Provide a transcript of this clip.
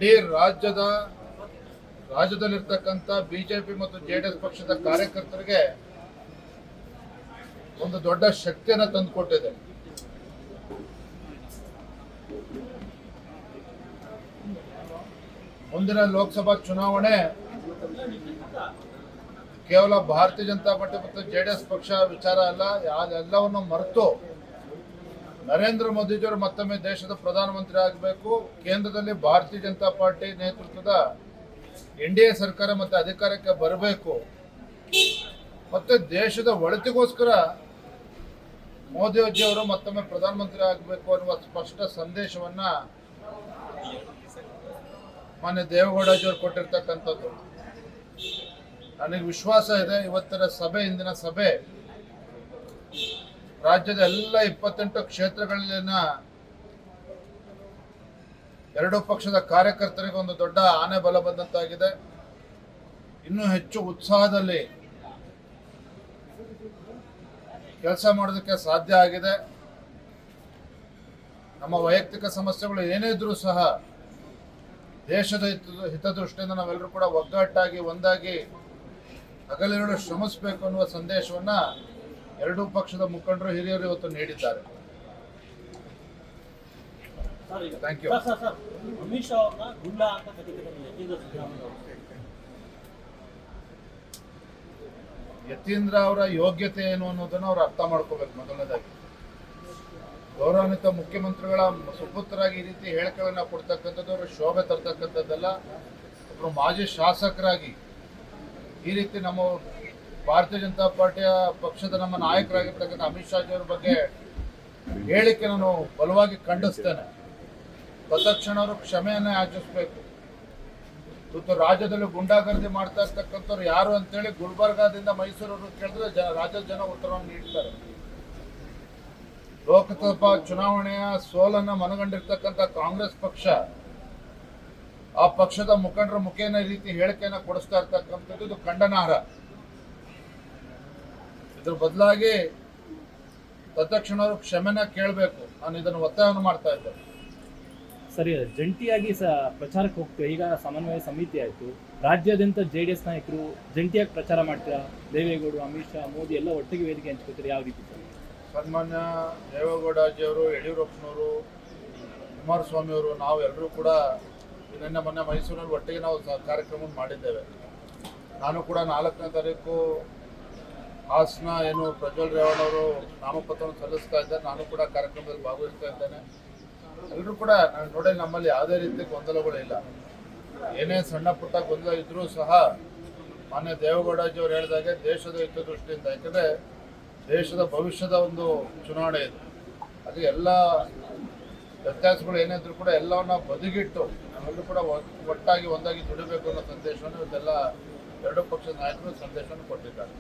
ಇಡೀ ರಾಜ್ಯದಲ್ಲಿರ್ತಕ್ಕಂಥ ಬಿಜೆಪಿ ಮತ್ತು ಜೆಡಿಎಸ್ ಪಕ್ಷದ ಕಾರ್ಯಕರ್ತರಿಗೆ ಒಂದು ದೊಡ್ಡ ಶಕ್ತಿಯನ್ನು ತಂದುಕೊಟ್ಟಿದೆ. ಮುಂದಿನ ಲೋಕಸಭಾ ಚುನಾವಣೆ ಕೇವಲ ಭಾರತೀಯ ಜನತಾ ಪಾರ್ಟಿ ಮತ್ತು ಜೆಡಿಎಸ್ ಪಕ್ಷ ವಿಚಾರ ಅಲ್ಲ, ಎಲ್ಲವನ್ನು ಮರೆತು ನರೇಂದ್ರ ಮೋದಿಜಿಯವರು ಮತ್ತೊಮ್ಮೆ ದೇಶದ ಪ್ರಧಾನಮಂತ್ರಿ ಆಗಬೇಕು, ಕೇಂದ್ರದಲ್ಲಿ ಭಾರತೀಯ ಜನತಾ ಪಾರ್ಟಿ ನೇತೃತ್ವದ ಎನ್ಡಿಎ ಸರ್ಕಾರ ಮತ್ತೆ ಅಧಿಕಾರಕ್ಕೆ ಬರಬೇಕು, ಮತ್ತೆ ದೇಶದ ಒಳಿತಿಗೋಸ್ಕರ ಮೋದಿಜಿಯವರು ಮತ್ತೊಮ್ಮೆ ಪ್ರಧಾನಮಂತ್ರಿ ಆಗಬೇಕು ಅನ್ನುವ ಸ್ಪಷ್ಟ ಸಂದೇಶವನ್ನ ಮಾನ್ಯ ದೇವೇಗೌಡಜಿಯವರು ಕೊಟ್ಟಿರ್ತಕ್ಕಂಥದ್ದು. ನನಗೆ ವಿಶ್ವಾಸ ಇದೆ, ಇವತ್ತಿನ ಸಭೆ, ಇಂದಿನ ಸಭೆ ರಾಜ್ಯದ ಎಲ್ಲ 28 ಕ್ಷೇತ್ರಗಳಲ್ಲಿನ ಎರಡೂ ಪಕ್ಷದ ಕಾರ್ಯಕರ್ತರಿಗೆ ಒಂದು ದೊಡ್ಡ ಆನೆ ಬಲ ಬಂದಂತಾಗಿದೆ. ಇನ್ನೂ ಹೆಚ್ಚು ಉತ್ಸಾಹದಲ್ಲಿ ಕೆಲಸ ಮಾಡೋದಕ್ಕೆ ಸಾಧ್ಯ ಆಗಿದೆ. ನಮ್ಮ ವೈಯಕ್ತಿಕ ಸಮಸ್ಯೆಗಳು ಏನೇ ಇದ್ರೂ ಸಹ ದೇಶದ ಹಿತದೃಷ್ಟಿಯಿಂದ ನಾವೆಲ್ಲರೂ ಕೂಡ ಒಗ್ಗಟ್ಟಾಗಿ ಒಂದಾಗಿ ಹಗಲಿರುಳು ಶ್ರಮಿಸಬೇಕು ಅನ್ನುವ ಸಂದೇಶವನ್ನ ಎರಡೂ ಪಕ್ಷದ ಮುಖಂಡರು, ಹಿರಿಯರು ಇವತ್ತು ನೀಡಿದ್ದಾರೆ. Thank you. ಯತೀಂದ್ರ ಅವರ ಯೋಗ್ಯತೆ ಏನು ಅನ್ನೋದನ್ನು ಅವ್ರು ಅರ್ಥ ಮಾಡ್ಕೋಬೇಕು. ಮೊದಲನೇದಾಗಿ ಗೌರವಾನ್ವಿತ ಮುಖ್ಯಮಂತ್ರಿಗಳ ಸುಪುತ್ರರಾಗಿ ಈ ರೀತಿ ಹೇಳಿಕೆಗಳನ್ನ ಕೊಡ್ತಕ್ಕಂಥದ್ದು ಅವರು ಶೋಭೆ ತರ್ತಕ್ಕಂಥದ್ದಲ್ಲ. ಒಬ್ಬರು ಮಾಜಿ ಶಾಸಕರಾಗಿ ಈ ರೀತಿ ನಮ್ಮ ಭಾರತೀಯ ಜನತಾ ಪಾರ್ಟಿಯ ಪಕ್ಷದ ನಮ್ಮ ನಾಯಕರಾಗಿರ್ತಕ್ಕಂಥ ಅಮಿತ್ ಶಾ ಅವರ ಬಗ್ಗೆ ಹೇಳಿಕೆ ನಾನು ಬಲವಾಗಿ ಖಂಡಿಸ್ತೇನೆ. ತತ್ಕ್ಷಣ ಅವರು ಕ್ಷಮೆಯನ್ನೇ ಯಾಚಿಸಬೇಕು. ಇವತ್ತು ರಾಜ್ಯದಲ್ಲಿ ಗುಂಡಾಗರ್ದಿ ಮಾಡ್ತಾ ಇರ್ತಕ್ಕಂಥವ್ರು ಯಾರು ಅಂತೇಳಿ ಗುಲ್ಬರ್ಗಾದಿಂದ ಮೈಸೂರವರು ಕೇಳಿದ್ರೆ ರಾಜ್ಯದ ಜನ ಉತ್ತರವನ್ನು ನೀಡ್ತಾರೆ. ಲೋಕಸಭಾ ಚುನಾವಣೆಯ ಸೋಲನ್ನು ಮನಗಂಡಿರ್ತಕ್ಕಂಥ ಕಾಂಗ್ರೆಸ್ ಪಕ್ಷ, ಆ ಪಕ್ಷದ ಮುಖಂಡರ ಮುಖೇನ ಈ ರೀತಿ ಹೇಳಿಕೆಯನ್ನು ಕೊಡಿಸ್ತಾ ಇರ್ತಕ್ಕಂಥದ್ದು ಇದು ಖಂಡನಾರ್ಹ. ಇದ್ರ ಬದಲಾಗಿ ತತ್ಕ್ಷಣ ಅವರು ಕ್ಷಮೆನ ಕೇಳಬೇಕು. ನಾನು ಇದನ್ನು ಒತ್ತಾಯವನ್ನು ಮಾಡ್ತಾ ಇದ್ದೇನೆ. ಸರಿ, ಜಂಟಿಯಾಗಿ ಪ್ರಚಾರಕ್ಕೆ ಹೋಗ್ತೀವಿ. ಈಗ ಸಮನ್ವಯ ಸಮಿತಿ ಆಯಿತು, ರಾಜ್ಯಾದ್ಯಂತ ಜೆಡಿಎಸ್ ನಾಯಕರು ಜಂಟಿಯಾಗಿ ಪ್ರಚಾರ ಮಾಡ್ತೀರಾ? ದೇವೇಗೌಡರು, ಅಮಿತ್ ಶಾ, ಮೋದಿ ಎಲ್ಲ ಒಟ್ಟಿಗೆ ವೇದಿಕೆ ಹಂಚ್ಕೋತೀರಿ, ಯಾವ ರೀತಿ ಸರ್? ಸನ್ಮಾನ್ಯ ದೇವೇಗೌಡಜಿಯವರು, ಯಡಿಯೂರಪ್ಪನವರು, ಕುಮಾರಸ್ವಾಮಿಯವರು, ನಾವು ಎಲ್ಲರೂ ಕೂಡ ನಿನ್ನೆ ಮೊನ್ನೆ ಮೈಸೂರಿನಲ್ಲಿ ಒಟ್ಟಿಗೆ ನಾವು ಕಾರ್ಯಕ್ರಮ ಮಾಡಿದ್ದೇವೆ. ನಾನು ಕೂಡ 4ನೇ ತಾರೀಕು ಹಾಸನ ಏನು ಪ್ರಜ್ವಲ್ ರೇವಣ್ಣವರು ನಾಮಪತ್ರವನ್ನು ಸಲ್ಲಿಸ್ತಾ ಇದ್ದಾರೆ, ನಾನು ಕೂಡ ಕಾರ್ಯಕ್ರಮದಲ್ಲಿ ಭಾಗವಹಿಸ್ತಾ ಇದ್ದೇನೆ. ಎಲ್ಲರೂ ಕೂಡ ನೋಡಿ, ನಮ್ಮಲ್ಲಿ ಯಾವುದೇ ರೀತಿ ಗೊಂದಲಗಳಿಲ್ಲ. ಏನೇ ಸಣ್ಣ ಪುಟ್ಟ ಗೊಂದಲ ಇದ್ರೂ ಸಹ ಮಾನ್ಯ ದೇವೇಗೌಡಜಿಯವರು ಹೇಳಿದಾಗೆ ದೇಶದ ಹಿತದೃಷ್ಟಿಯಿಂದ, ಯಾಕಂದರೆ ದೇಶದ ಭವಿಷ್ಯದ ಒಂದು ಚುನಾವಣೆ ಇದೆ, ಅದು ಎಲ್ಲ ವ್ಯತ್ಯಾಸಗಳು ಏನಿದ್ರು ಕೂಡ ಎಲ್ಲವನ್ನ ಬದಿಗಿಟ್ಟು ನಾವೆಲ್ಲರೂ ಕೂಡ ಒಟ್ಟಾಗಿ ಒಂದಾಗಿ ದುಡಿಬೇಕು ಅನ್ನೋ ಸಂದೇಶವನ್ನು ಇವತ್ತೆಲ್ಲ ಎರಡೂ ಪಕ್ಷದ ನಾಯಕರು ಸಂದೇಶವನ್ನು ಕೊಟ್ಟಿದ್ದಾರೆ.